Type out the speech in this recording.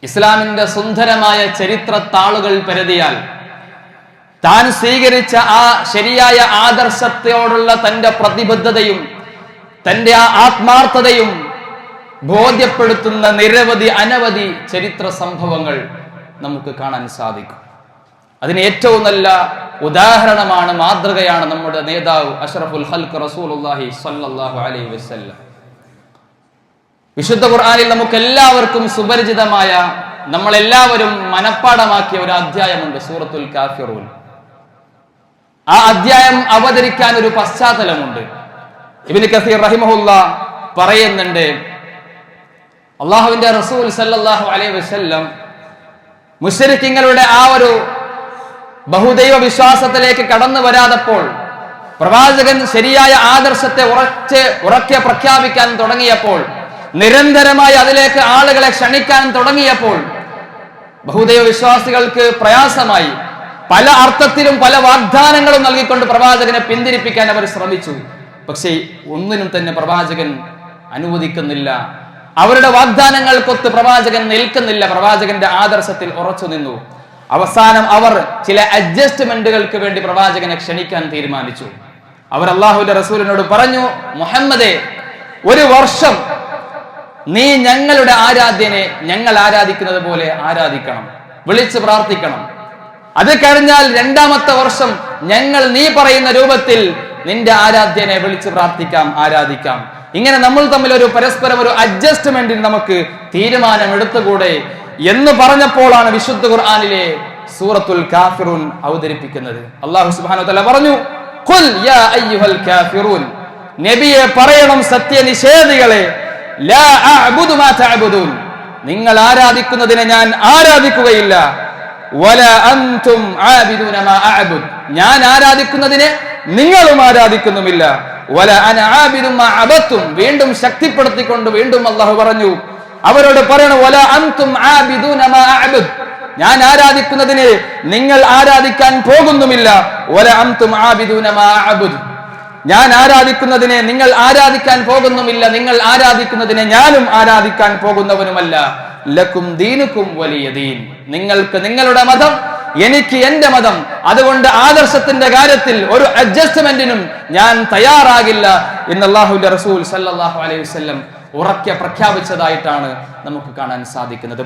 ഇസ്ലാമിന്റെ സുന്ദരമായ ചരിത്ര താളുകൾ പരതിയാൽ താൻ സ്വീകരിച്ച ആ ശരിയായ ആദർശത്തോടുള്ള തന്റെ പ്രതിബദ്ധതയും തന്റെ ആ ആത്മാർത്ഥതയും ബോധ്യപ്പെടുത്തുന്ന അനവധി ചരിത്ര സംഭവങ്ങൾ നമുക്ക് കാണാൻ സാധിക്കും. അതിന് ഏറ്റവും നല്ല ഉദാഹരണമാണ്, മാതൃകയാണ് നമ്മുടെ നേതാവ് അഷ്റഫുൽ ഖൽഖ് റസൂലുള്ളാഹി സ്വല്ലല്ലാഹു അലൈഹി വസല്ലം. വിശുദ്ധ ഖുർആനിൽ നമുക്ക് എല്ലാവർക്കും സുപരിചിതമായ, നമ്മളെല്ലാവരും മനഃപ്പാഠമാക്കിയ ഒരു അധ്യായമുണ്ട്, സൂറത്തുൽ കാഫിറൂൻ. ആ അധ്യായം അവതരിക്കാൻ ഒരു പശ്ചാത്തലമുണ്ട്. ഇബ്നു കസീർ റഹിമഹുല്ലാ പറയുന്നുണ്ട്, അള്ളാഹുവിന്റെ റസൂൽ സല്ലല്ലാഹു അലൈഹി വസല്ലം മുശ്രിക്കുകളുടെ ആ ഒരു ബഹുദൈവ വിശ്വാസത്തിലേക്ക് കടന്നു വരാതപ്പോൾ, പ്രവാചകൻ ശരിയായ ആദർശത്തെ ഉറക്കെ പ്രഖ്യാപിക്കാൻ തുടങ്ങിയപ്പോൾ, നിരന്തരമായി അതിലേക്ക് ആളുകളെ ക്ഷണിക്കാൻ തുടങ്ങിയപ്പോൾ ബഹുദൈവ വിശ്വാസികൾക്ക് പ്രയാസമായി. പല അർത്ഥത്തിലും പല വാഗ്ദാനങ്ങളും നൽകിക്കൊണ്ട് പ്രവാചകനെ പിന്തിരിപ്പിക്കാൻ അവർ ശ്രമിച്ചു. പക്ഷേ ഒന്നിനും തന്നെ പ്രവാചകൻ അനുവദിക്കുന്നില്ല. അവരുടെ വാഗ്ദാനങ്ങൾക്കൊത്ത് പ്രവാചകൻ നിൽക്കുന്നില്ല. പ്രവാചകന്റെ ആദർശത്തിൽ ഉറച്ചു നിന്നു. അവസാനം അവർ ചില അഡ്ജസ്റ്റ്മെന്റുകൾക്ക് വേണ്ടി പ്രവാചകനെ ക്ഷണിക്കാൻ തീരുമാനിച്ചു. അവർ അള്ളാഹുവിന്റെ റസൂലിനോട് പറഞ്ഞു, മുഹമ്മദേ, ഒരു വർഷം നീ ഞങ്ങളുടെ ആരാധ്യനെ ഞങ്ങൾ ആരാധിക്കുന്നത് പോലെ ആരാധിക്കണം, വിളിച്ച് പ്രാർത്ഥിക്കണം. അത് കഴിഞ്ഞാൽ രണ്ടാമത്തെ വർഷം ഞങ്ങൾ നീ പറയുന്ന രൂപത്തിൽ നിന്റെ ആരാധ്യനെ വിളിച്ച് പ്രാർത്ഥിക്കാം, ആരാധിക്കാം. ഇങ്ങനെ നമ്മൾ തമ്മിൽ പരസ്പരം ഒരു അഡ്ജസ്റ്റ്മെന്റിന് നമുക്ക് തീരുമാനം എടുത്തുകൂടെ എന്ന് പറഞ്ഞപ്പോഴാണ് വിശുദ്ധ ഖുർആനിലെ സൂറത്തുൽ കാഫിറൂൻ അവതരിപ്പിക്കുന്നത്. അല്ലാഹു സുബ്ഹാനഹു വ തആല പറഞ്ഞു, ഖുൽ യാ അയ്യുഹൽ കാഫിറൂൻ, നബിയെ പറയണം സത്യനിഷേധികളെ, ലാ അഅ്ബുദു മാ തഅ്ബുദൂൻ, നിങ്ങൾ ആരാധിക്കുന്നതിനെ ഞാൻ ആരാധിക്കുകയില്ല, വലാ അൻതും ആബിദൂന മാ അഅ്ബുദ്, ഞാൻ ആരാധിക്കുന്നതിനെ നിങ്ങളും ആരാധിക്കുന്നുമില്ല, വലാ അന ആബിദും മാ അബത്തും, വീണ്ടും ശക്തിപ്പെടുത്തിക്കൊണ്ട് വീണ്ടും അല്ലാഹു പറഞ്ഞു, അവരോട് പറയണം, വലാ അൻതും ആബിദൂന മാ അഅ്ബുദ്, ഞാൻ ആരാധിക്കുന്നതിനെ നിങ്ങൾ ആരാധിക്കാൻ പോകുന്നുമില്ല, വലാ അൻതും ആബിദൂന മാ അഅ്ബുദ്, ഞാൻ ആരാധിക്കുന്നതിനെ നിങ്ങൾ ആരാധിക്കാൻ പോകുന്നുമില്ല, നിങ്ങൾ ആരാധിക്കുന്നതിനെ ഞാനും ആരാധിക്കാൻ പോകുന്നവനുമല്ല. ലക്കും ദീനുക്കും വലിയ ദീൻ, നിങ്ങൾക്ക് നിങ്ങളുടെ മതം, എനിക്ക് എന്റെ മതം. അതുകൊണ്ട് ആദർശത്തിന്റെ കാര്യത്തിൽ ഒരു അഡ്ജസ്റ്റ്മെന്റിനും ഞാൻ തയ്യാറാകില്ല എന്ന് അല്ലാഹുവിന്റെ റസൂൽ സല്ലല്ലാഹു അലൈഹി വസല്ലം ഉറക്കെ പ്രഖ്യാപിച്ചതായിട്ടാണ് നമുക്ക് കാണാൻ സാധിക്കുന്നത്.